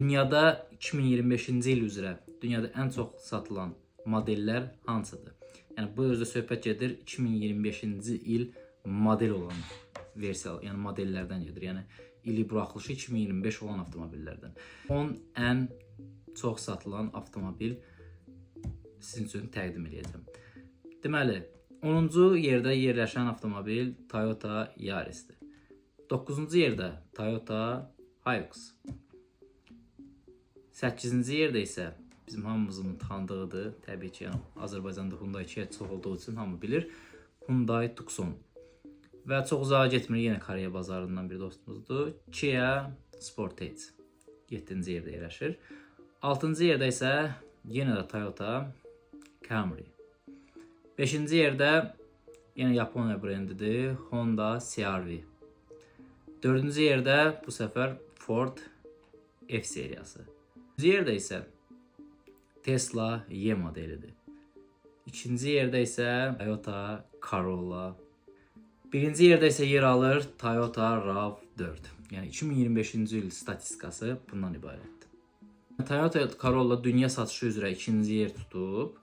Dünyada 2025-ci il üzrə dünyada ən çox satılan modellər hansıdır? Yəni bu özdə söhbət gedir 2025-ci il model olan versiya, yəni modellərdən gedir. Yəni ili buraxılışı 2025 olan avtomobillərdən. 10 ən çox satılan avtomobil sizin üçün təqdim edəcəm. Deməli, 10-cu yerdə yerləşən avtomobil Toyota Yaris'dir. 9-cu yerdə Toyota Hilux. 8-ci yerdə isə bizim hamımızın tanıdığıdır. Təbii ki, yəni Azərbaycanda Hyundai Kia çox olduğu üçün hamı bilir. Hyundai Tucson. Və çox uzağa getmir, yenə Koreya bazarından bir dostumuzdur. Kia Sportage 7-ci yerdə yerləşir. 6-cı yerdə isə yenə də Toyota Camry. 5-ci yerdə yenə Yaponiya brendidir, Honda CR-V. 4-cü yerdə bu səfər Ford F seriyası. 3-cü yerdə isə Tesla Y modelidir. 2-ci yerdə isə Toyota Corolla. 1-ci yerdə isə yer alır Toyota RAV4. Yəni 2025-ci il statistikası bundan ibarətdir. Toyota Corolla dünya satışı üzrə 2-ci yer tutub.